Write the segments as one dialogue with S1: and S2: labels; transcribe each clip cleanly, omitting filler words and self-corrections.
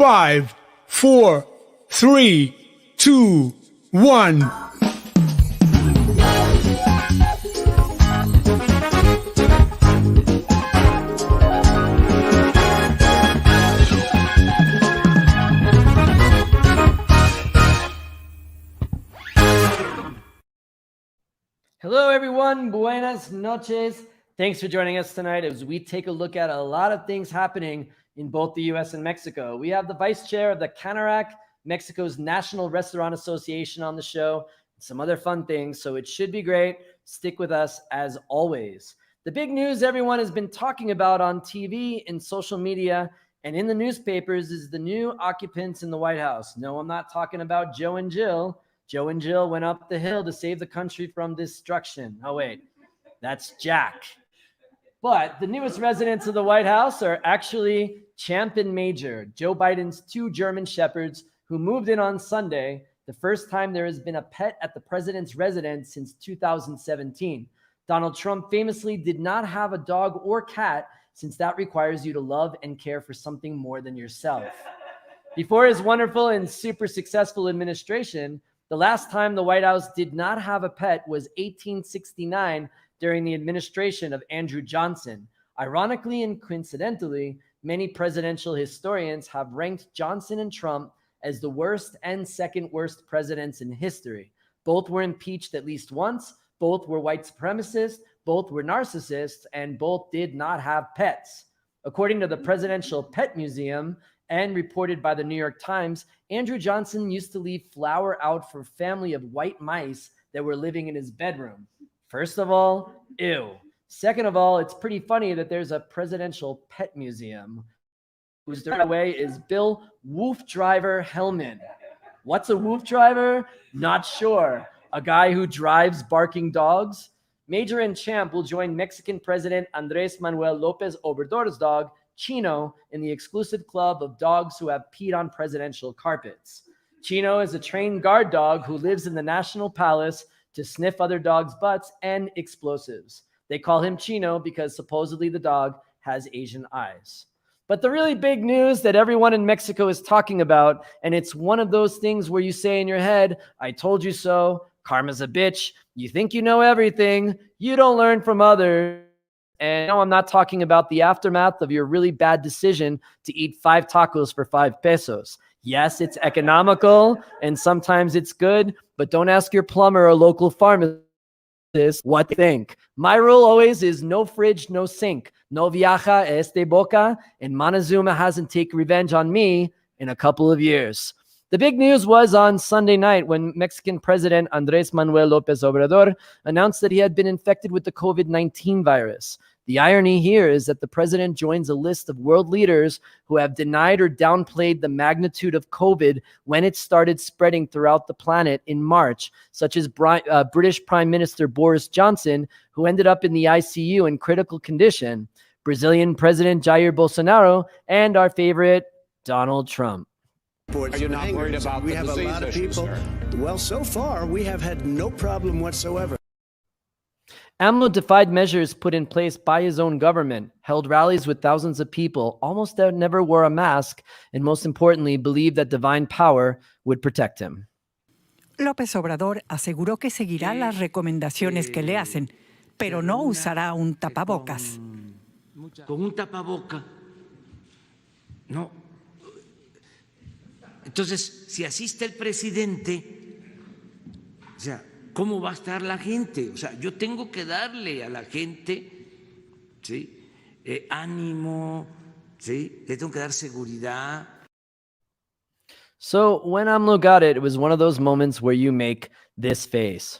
S1: 5, 4, 3, 2, 1.
S2: Hello, everyone. Buenas noches. Thanks for joining us tonight as we take a look at a lot of things happening in both the U.S. and Mexico. We have the vice chair of the CANIRAC, Mexico's National Restaurant Association, on the show, and some other fun things, so it should be great. Stick with us as always. The big news everyone has been talking about on TV, in social media, and in the newspapers is the new occupants in the White House. No, I'm not talking about Joe and Jill. Joe and Jill went up the hill to save the country from destruction. Oh, wait, that's Jack. But the newest residents of the White House are actually Champ and Major, Joe Biden's two German shepherds who moved in on Sunday, the first time there has been a pet at the president's residence since 2017. Donald Trump famously did not have a dog or cat, since that requires you to love and care for something more than yourself. Before his wonderful and super successful administration, the last time the White House did not have a pet was 1869 during the administration of Andrew Johnson. Ironically and coincidentally, many presidential historians have ranked Johnson and Trump as the worst and second worst presidents in history. Both were impeached at least once, both were white supremacists, both were narcissists, and both did not have pets. According to the Presidential Pet Museum, and reported by the New York Times, Andrew Johnson used to leave flour out for a family of white mice that were living in his bedroom. First of all, ew. Second of all, it's pretty funny that there's a presidential pet museum. Who's the way is Bill Woof Driver Hellman. What's a woof driver? Not sure. A guy who drives barking dogs? Major and Champ will join Mexican President Andrés Manuel López Obrador's dog, Chino, in the exclusive club of dogs who have peed on presidential carpets. Chino is a trained guard dog who lives in the National Palace to sniff other dogs' butts and explosives. They call him Chino because supposedly the dog has Asian eyes. But the really big news that everyone in Mexico is talking about, and it's one of those things where you say in your head, I told you so, karma's a bitch, you think you know everything, you don't learn from others. And no, I'm not talking about the aftermath of your really bad decision to eat 5 tacos for 5 pesos. Yes, it's economical and sometimes it's good, but don't ask your plumber or local pharmacist what they think. My rule always is no fridge, no sink. No viaja este boca, and Montezuma hasn't taken revenge on me in a couple of years. The big news was on Sunday night when Mexican President Andrés Manuel López Obrador announced that he had been infected with the COVID-19 virus. The irony here is that the president joins a list of world leaders who have denied or downplayed the magnitude of COVID when it started spreading throughout the planet in March, such as British Prime Minister Boris Johnson, who ended up in the ICU in critical condition, Brazilian President Jair Bolsonaro, and our favorite, Donald Trump.
S3: You're not worried about we have a lot of people. Well, so far, we have had no problem whatsoever.
S2: AMLO defied measures put in place by his own government, held rallies with thousands of people, almost never wore a mask, and most importantly, believed that divine power would protect him.
S4: López Obrador aseguró que seguirá las recomendaciones que le hacen, pero no usará un tapabocas.
S5: Con un tapaboca, no. Entonces, si asiste el presidente, o sea, ¿cómo va a estar la gente? O sea, yo tengo que darle a la gente, ¿sí? Ánimo, ¿sí? Le tengo que dar seguridad.
S2: So when AMLO got it, it was one of those moments where you make this face.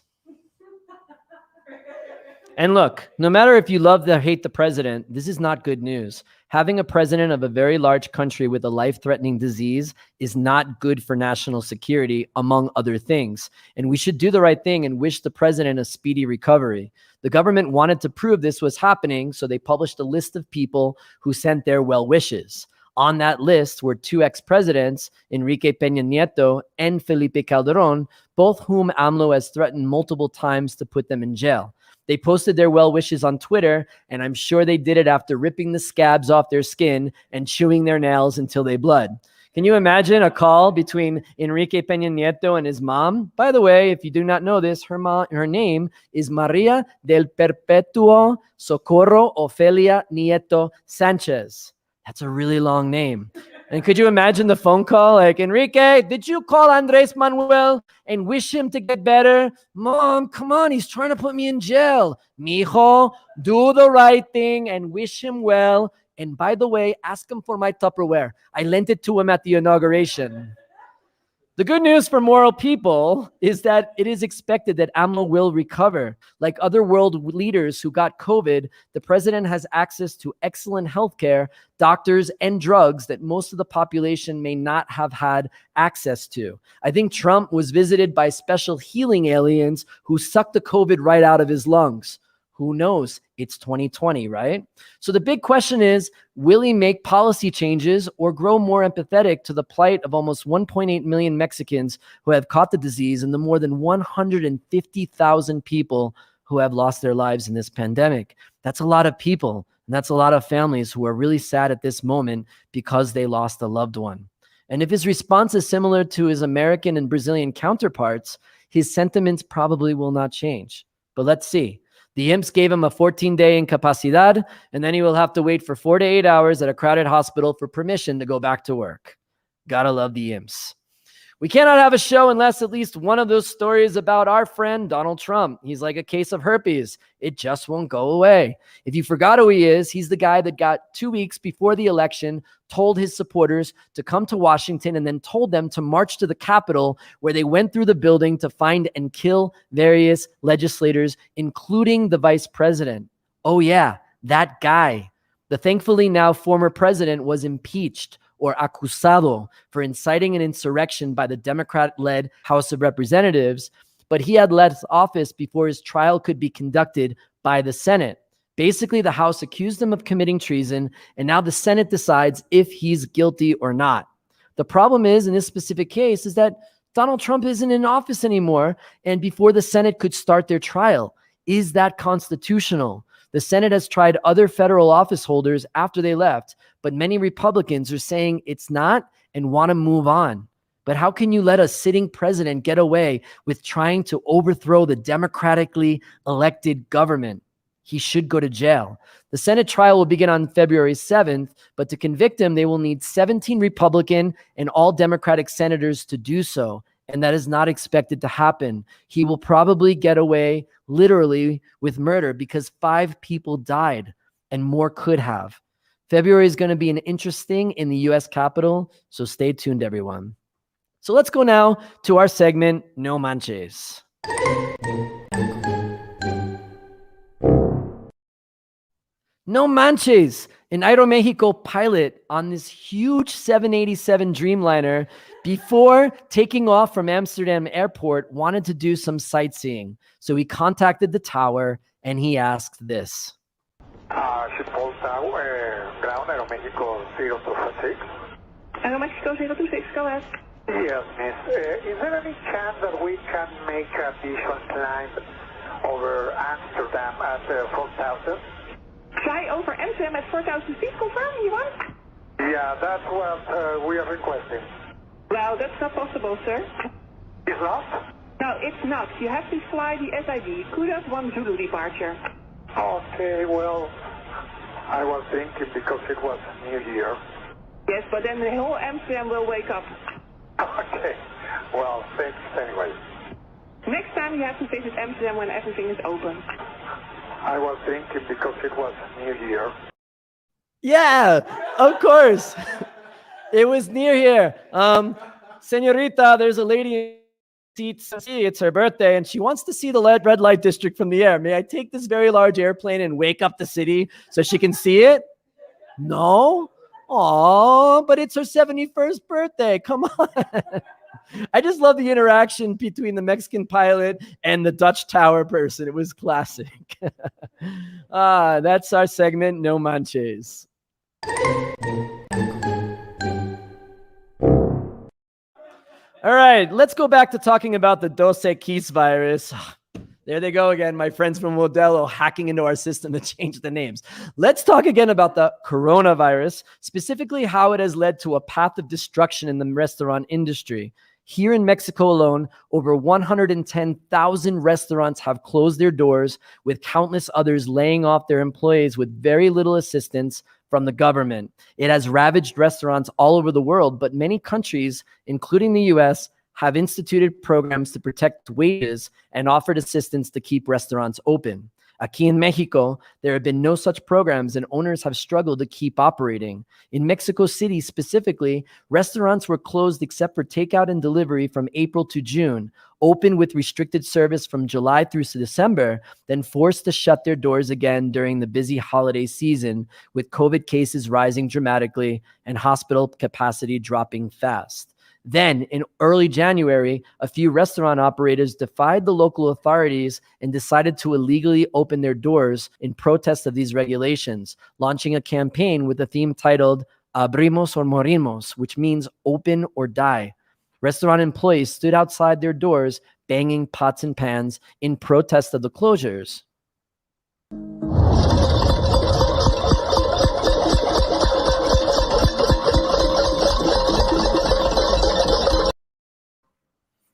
S2: And look, no matter if you love or hate the president, this is not good news. Having a president of a very large country with a life-threatening disease is not good for national security, among other things. And we should do the right thing and wish the president a speedy recovery. The government wanted to prove this was happening, so they published a list of people who sent their well wishes. On that list were 2 ex-presidents, Enrique Peña Nieto and Felipe Calderón, both whom AMLO has threatened multiple times to put them in jail. They posted their well wishes on Twitter, and I'm sure they did it after ripping the scabs off their skin and chewing their nails until they bled. Can you imagine a call between Enrique Peña Nieto and his mom? By the way, if you do not know this, her name is Maria del Perpetuo Socorro Ofelia Nieto Sanchez. That's a really long name. And could you imagine the phone call? Like, Enrique, did you call Andres Manuel and wish him to get better? Mom, come on, he's trying to put me in jail. Mijo, do the right thing and wish him well. And by the way, ask him for my Tupperware. I lent it to him at the inauguration. The good news for moral people is that it is expected that AMLO will recover. Like other world leaders who got COVID, the president has access to excellent healthcare, doctors, and drugs that most of the population may not have had access to. I think Trump was visited by special healing aliens who sucked the COVID right out of his lungs. Who knows? It's 2020, right? So the big question is, will he make policy changes or grow more empathetic to the plight of almost 1.8 million Mexicans who have caught the disease and the more than 150,000 people who have lost their lives in this pandemic? That's a lot of people, and that's a lot of families who are really sad at this moment because they lost a loved one. And if his response is similar to his American and Brazilian counterparts, his sentiments probably will not change. But let's see. The imps gave him a 14-day incapacidad, and then he will have to wait for 4 to 8 hours at a crowded hospital for permission to go back to work. Gotta love the imps. We cannot have a show unless at least one of those stories about our friend Donald Trump. He's like a case of herpes. It just won't go away. If you forgot who he is, he's the guy that got 2 weeks before the election, told his supporters to come to Washington and then told them to march to the Capitol, where they went through the building to find and kill various legislators, including the vice president. Oh yeah, that guy. The thankfully now former president was impeached, or acusado, for inciting an insurrection by the Democrat-led House of Representatives, but he had left office before his trial could be conducted by the Senate. Basically, the House accused him of committing treason, and now the Senate decides if he's guilty or not. The problem is, in this specific case, is that Donald Trump isn't in office anymore, and before the Senate could start their trial. Is that constitutional? The Senate has tried other federal office holders after they left, but many Republicans are saying it's not and want to move on. But how can you let a sitting president get away with trying to overthrow the democratically elected government? He should go to jail. The Senate trial will begin on February 7th, but to convict him, they will need 17 Republican and all Democratic senators to do so. And that is not expected to happen. He will probably get away literally with murder because 5 people died and more could have. February is going to be an interesting in the U.S. Capitol, so stay tuned, everyone. So let's go now to our segment, No Manches. No Manches, an Aeromexico pilot on this huge 787 Dreamliner, before taking off from Amsterdam Airport, wanted to do some sightseeing. So he contacted the tower and he asked this.
S6: Shiphold Tower, ground Aeromexico 026.
S7: Aeromexico 026, go ahead.
S6: Yes, miss. Is there any chance that we can make a visual climb over Amsterdam at 4,000?
S7: Fly over Amsterdam at 4,000 feet, confirm you want?
S6: Yeah, that's what we are requesting.
S7: Well, that's not possible, sir.
S6: It's not?
S7: No, it's not. You have to fly the SID, Kudos 1 Zulu departure.
S6: Okay, well, I was thinking because it was New Year.
S7: Yes, but then the whole Amsterdam will wake up.
S6: Okay, well, thanks anyway.
S7: Next time you have to visit Amsterdam when everything is open.
S6: I was thinking because it was New Year.
S2: Yeah, of course. It was near here. Senorita, there's a lady in seats. It's her birthday, and she wants to see the red light district from the air. May I take this very large airplane and wake up the city so she can see it? No? Aw, but it's her 71st birthday. Come on. I just love the interaction between the Mexican pilot and the Dutch tower person. It was classic. That's our segment, No Manches. All right, let's go back to talking about the Dos Equis virus. There they go again, my friends from Modelo hacking into our system to change the names. Let's talk again about the coronavirus, specifically how it has led to a path of destruction in the restaurant industry. Here in Mexico alone, over 110,000 restaurants have closed their doors, with countless others laying off their employees with very little assistance from the government. It has ravaged restaurants all over the world, but many countries, including the US, have instituted programs to protect wages and offered assistance to keep restaurants open. Aquí in Mexico, there have been no such programs and owners have struggled to keep operating. In Mexico City specifically, restaurants were closed except for takeout and delivery from April to June, open with restricted service from July through December, then forced to shut their doors again during the busy holiday season, with COVID cases rising dramatically and hospital capacity dropping fast. Then, in early January, a few restaurant operators defied the local authorities and decided to illegally open their doors in protest of these regulations, launching a campaign with a theme titled Abrimos or Morimos, which means open or die. Restaurant employees stood outside their doors, banging pots and pans in protest of the closures.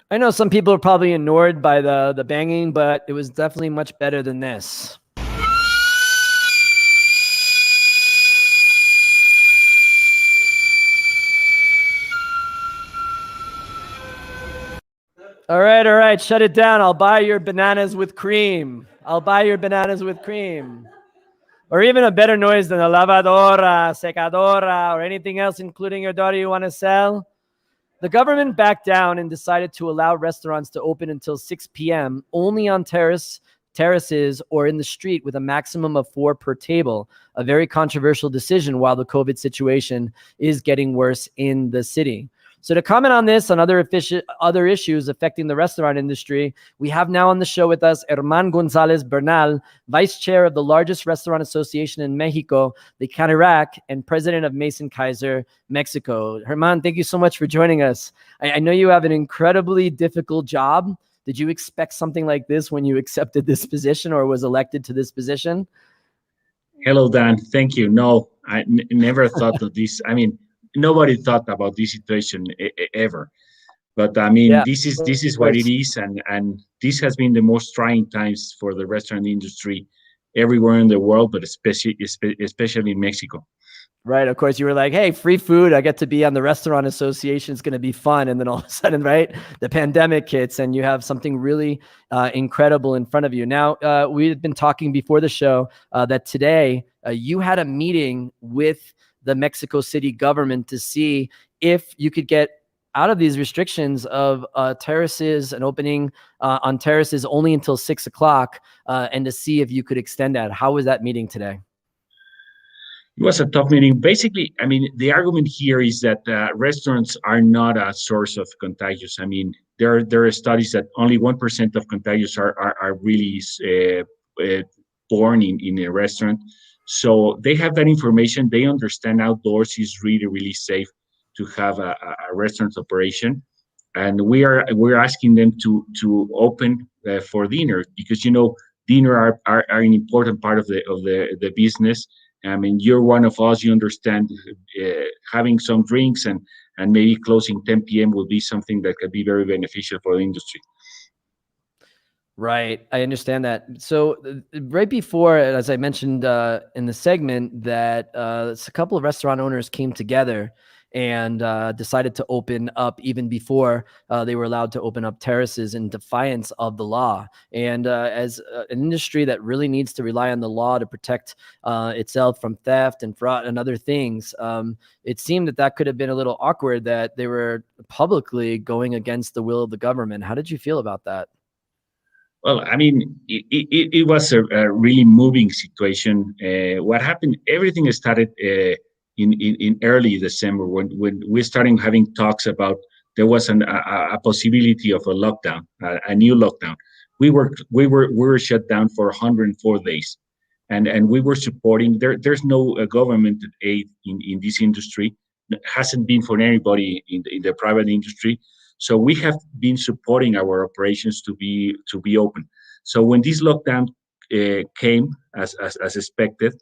S2: I know some people are probably annoyed by the banging, but it was definitely much better than this. All right, shut it down. I'll buy your bananas with cream. I'll buy your bananas with cream. Or even a better noise than a lavadora, secadora, or anything else, including your daughter you want to sell. The government backed down and decided to allow restaurants to open until 6 p.m. only on terraces or in the street with a maximum of 4 per table. A very controversial decision while the COVID situation is getting worse in the city. So to comment on this and other issues affecting the restaurant industry, we have now on the show with us Herman Gonzalez Bernal, Vice Chair of the largest restaurant association in Mexico, the CANIRAC, and President of Mason Kaiser, Mexico. Herman, thank you so much for joining us. I know you have an incredibly difficult job. Did you expect something like this when you accepted this position or was elected to this position?
S8: Hello, Dan. Thank you. No, I never thought of this. I mean, nobody thought about this situation ever, but I mean,
S2: Yeah,
S8: this is what it is, and this has been the most trying times for the restaurant industry everywhere in the world, but especially in Mexico.
S2: Right. Of course, you were like, hey, free food. I get to be on the restaurant association. It's going to be fun. And then all of a sudden, right, the pandemic hits and you have something really incredible in front of you. Now, we had been talking before the show that today you had a meeting with the Mexico City government to see if you could get out of these restrictions of terraces and opening on terraces only until 6 o'clock and to see if you could extend that. How was that meeting today?
S8: It was a tough meeting. Basically, I mean, the argument here is that restaurants are not a source of contagious. I mean, there are studies that only 1% of contagious are really born in a restaurant. So they have that information. They understand outdoors is really, really safe to have a restaurant operation. And we're asking them to open for dinner because, you know, dinner are an important part of the business. I mean, you're one of us, you understand having some drinks and maybe closing 10 p.m. will be something that could be very beneficial for the industry.
S2: Right. I understand that. So right before, as I mentioned in the segment, that a couple of restaurant owners came together and decided to open up even before they were allowed to open up terraces in defiance of the law. And as an industry that really needs to rely on the law to protect itself from theft and fraud and other things, it seemed that could have been a little awkward that they were publicly going against the will of the government. How did you feel about that?
S8: Well, I mean, it was a really moving situation. What happened, everything started in early December when we started having talks about there was a possibility of a lockdown, a new lockdown. We were shut down for 104 days, and we were supporting. There's no government aid in this industry. It hasn't been for anybody in the private industry. So we have been supporting our operations to be open. So when this lockdown came as expected,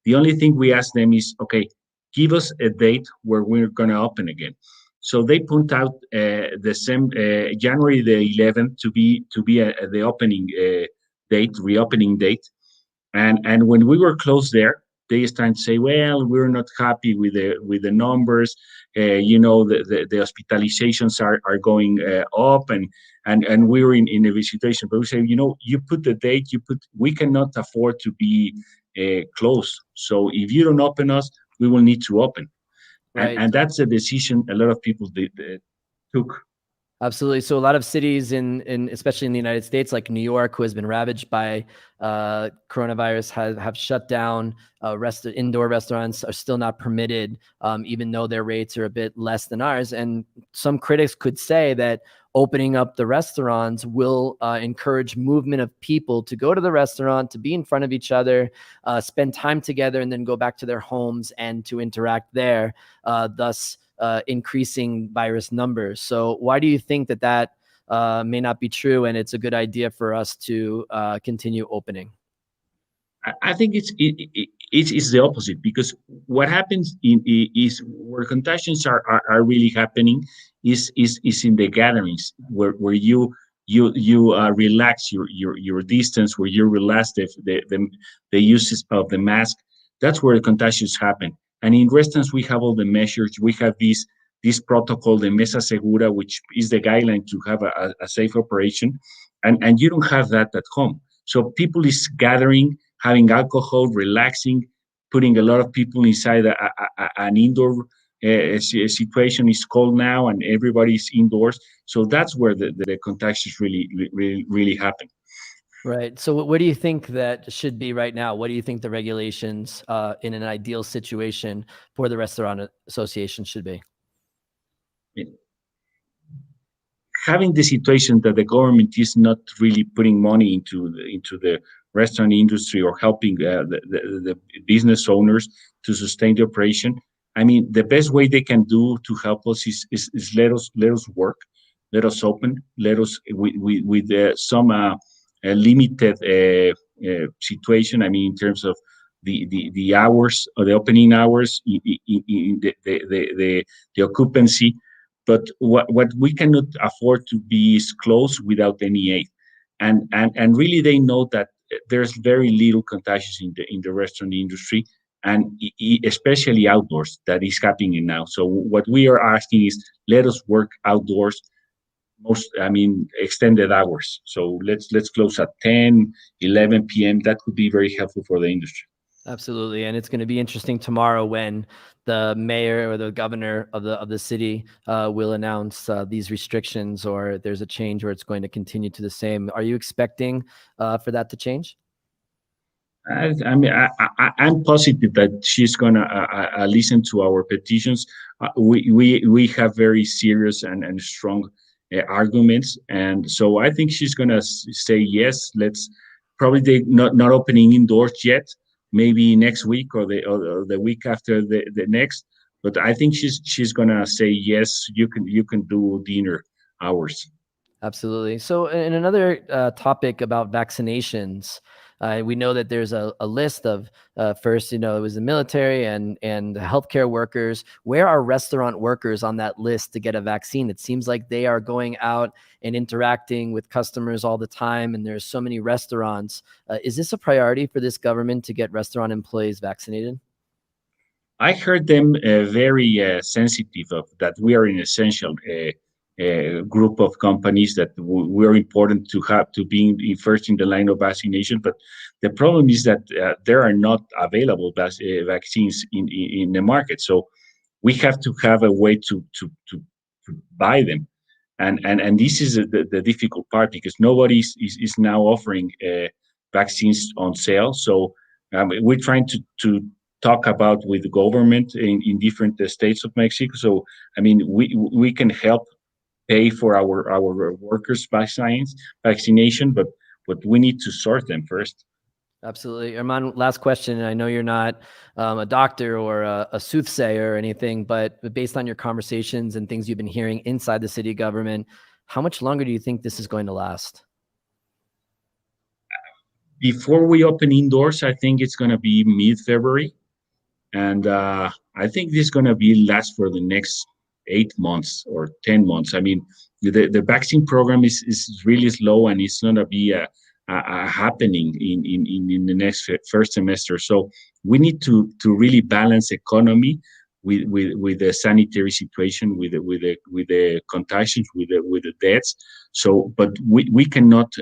S8: the only thing we asked them is, okay, give us a date where we're going to open again. So they put out the same January the 11th to be the opening reopening date. And when we were close there, they started to say, well, we're not happy with the numbers. The hospitalizations are going up, and we're in a situation. But we say, you put the date, we cannot afford to be closed. So if you don't open us, we will need to open.
S2: Right.
S8: And that's a decision a lot of people took.
S2: Absolutely. So a lot of cities especially in the United States, like New York, who has been ravaged by coronavirus, have shut down. Indoor restaurants are still not permitted, even though their rates are a bit less than ours. And some critics could say that opening up the restaurants will encourage movement of people to go to the restaurant, to be in front of each other, spend time together, and then go back to their homes and to interact there, thus increasing virus numbers. So why do you think that may not be true, and it's a good idea for us to continue opening?
S8: I think it's the opposite, because what happens is where contagions are really happening is in the gatherings where you relax your distance, where you relax the uses of the mask. That's where the contagions happen. And in restaurants, we have all the measures. We have this protocol, the Mesa Segura, which is the guideline to have a safe operation, and you don't have that at home. So people is gathering, having alcohol, relaxing, putting a lot of people inside an indoor situation. Is cold now, and everybody's indoors. So that's where the contagions really happen.
S2: Right. So what do you think that should be right now? What do you think the regulations in an ideal situation for the Restaurant Association should be?
S8: Having the situation that the government is not really putting money into the restaurant industry, or helping the business owners to sustain the operation. I mean, the best way they can do to help us is let us work, let us open, let us with some limited situation. I mean, in terms of the hours, or the opening hours, the occupancy. But what we cannot afford to be is closed without any aid. And really, they know that there's very little contagions in the restaurant industry, and especially outdoors, that is happening now. So what we are asking is, let us work outdoors, extended hours. So let's close at 10, 11 p.m. That could be very helpful for the industry.
S2: Absolutely. And it's going to be interesting tomorrow when the mayor or the governor of the city will announce these restrictions, or there's a change, or it's going to continue to the same. Are you expecting for that to change?
S8: I'm positive that she's gonna listen to our petitions. We have very serious and strong arguments, and so I think she's gonna say yes. Let's probably they not opening indoors yet. Maybe next week, or the week after the next. But I think she's gonna say yes. You can do dinner hours.
S2: Absolutely. So, in another topic about vaccinations, we know that there's a list of first, it was the military and healthcare workers. Where are restaurant workers on that list to get a vaccine? It seems like they are going out and interacting with customers all the time, and there's so many restaurants. Is this a priority for this government to get restaurant employees vaccinated?
S8: I heard them very sensitive of that. We are an essential group of companies, that we're important to have to be first in the line of vaccination. But the problem is that there are not available vaccines in the market. So we have to have a way to buy them. And this is the difficult part, because nobody is now offering vaccines on sale. So we're trying to talk about with the government in different states of Mexico. So I mean, we can help pay for our workers' vaccination, but we need to sort them first.
S2: Absolutely. Herman, last question. I know you're not a doctor or a soothsayer or anything, but based on your conversations and things you've been hearing inside the city government, how much longer do you think this is going to last?
S8: before we open indoors, I think it's going to be mid-February. And I think this is going to be last for the next 8 months or 10 months. I mean, the vaccine program is really slow, and it's going to be a happening in the next first semester. So we need to really balance economy with the sanitary situation, with the contagions, with the deaths. So, but we cannot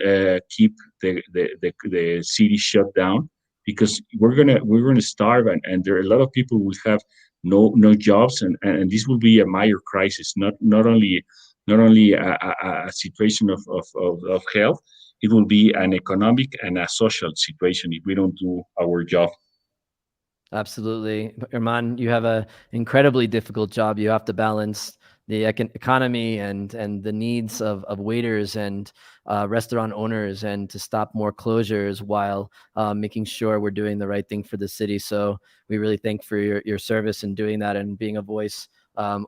S8: keep the city shut down, because we're gonna starve, and there are a lot of people who have no jobs, and this will be a major crisis, not only a situation of health. It will be an economic and a social situation if we don't do our job.
S2: Absolutely. Herman, you have an incredibly difficult job. You have to balance the economy and the needs of waiters and restaurant owners, and to stop more closures while making sure we're doing the right thing for the city. So we really thank for your service in doing that and being a voice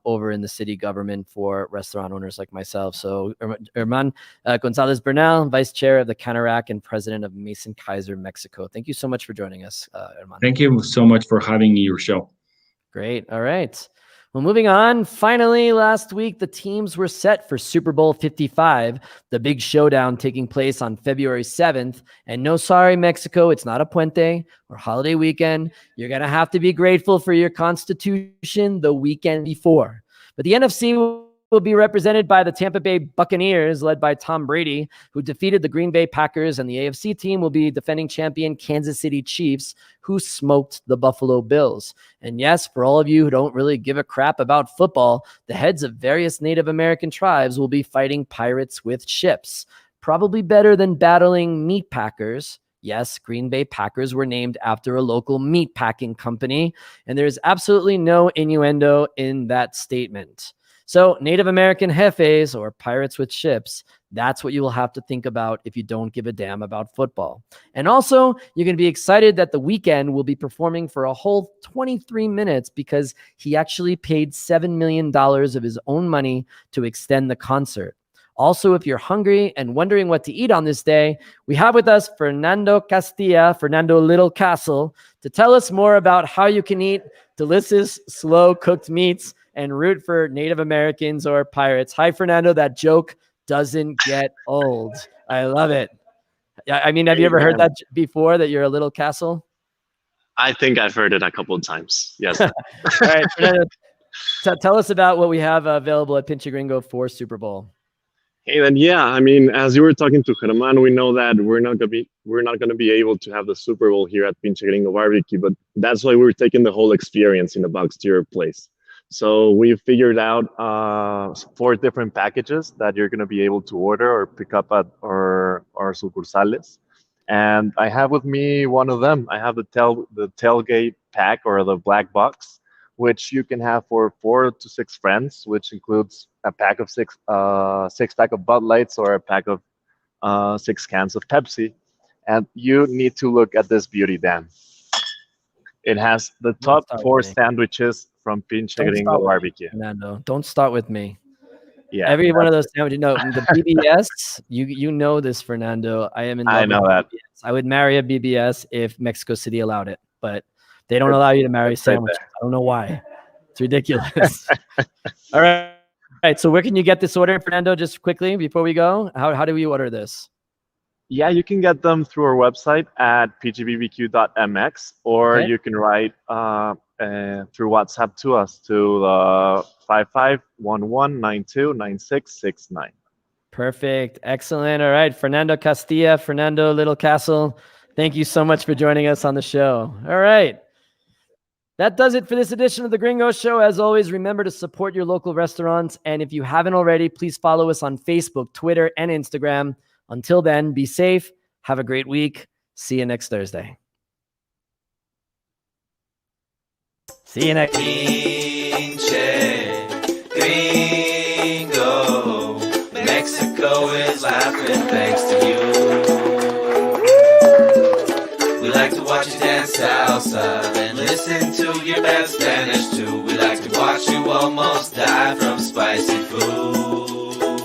S2: over in the city government for restaurant owners like myself. So Herman Gonzalez Bernal, Vice Chair of the CANIRAC and President of Mason Kaiser, Mexico. Thank you so much for joining us, Herman.
S8: Thank you so much for having me your show.
S2: Great. All right. Well, moving on. Finally, last week, the teams were set for Super Bowl 55, the big showdown taking place on February 7th. And no, sorry, Mexico, it's not a puente or holiday weekend. You're going to have to be grateful for your Constitution the weekend before. But the NFC will be represented by the Tampa Bay Buccaneers, led by Tom Brady, who defeated the Green Bay Packers, and the AFC team will be defending champion Kansas City Chiefs, who smoked the Buffalo Bills. And yes, for all of you who don't really give a crap about football, the heads of various Native American tribes will be fighting pirates with ships. Probably better than battling meat packers. Yes, Green Bay Packers were named after a local meat packing company, and there's absolutely no innuendo in that statement. So Native American jefes, or pirates with ships, that's what you will have to think about if you don't give a damn about football. And also, you're going to be excited that The Weeknd will be performing for a whole 23 minutes, because he actually paid $7 million of his own money to extend the concert. Also, if you're hungry and wondering what to eat on this day, we have with us Fernando Little Castle, to tell us more about how you can eat delicious, slow-cooked meats and root for Native Americans or pirates. Hi, Fernando. That joke doesn't get old. I love it. I mean, have you ever heard that before, that you're a little castle?
S9: I think I've heard it a couple of times. Yes.
S2: All right, Fernando, tell us about what we have available at Pinche Gringo for Super Bowl.
S9: Hey, then, yeah. I mean, as you were talking to Germán, we know that we're not gonna be able to have the Super Bowl here at Pinche Gringo Barbecue, but that's why we're taking the whole experience in a box to your place. So we figured out 4 different packages that you're going to be able to order or pick up at our sucursales. And I have with me one of them. I have the tailgate pack, or the black box, which you can have for 4 to 6 friends, which includes a pack of 6 pack of Bud Lights, or a pack of 6 cans of Pepsi. And you need to look at this beauty, Dan. It has the top 4 sandwiches from Pinche Gringo Barbecue.
S2: Fernando, don't start with me.
S9: Yeah,
S2: every one of those sandwiches. No, the BBS. you know this, Fernando. I am in love. I know that. BBS. I would marry a BBS if Mexico City allowed it, but they don't allow you to marry sandwiches. I don't know why. It's ridiculous. All right. So where can you get this order, Fernando? Just quickly before we go, how do we order this?
S9: Yeah, you can get them through our website at pgbbq.mx, or you can write through WhatsApp to us to the 5511929669.
S2: Perfect. Excellent. All right. Fernando Castilla, Fernando Little Castle, thank you so much for joining us on the show. All right. That does it for this edition of The Gringo Show. As always, remember to support your local restaurants. And if you haven't already, please follow us on Facebook, Twitter, and Instagram. Until then, be safe. Have a great week. See you next Thursday. See you next.
S10: Pinche Gringo, Mexico is laughing thanks to you. We like to watch you dance salsa and listen to your best Spanish too. We like to watch you almost die from spicy food.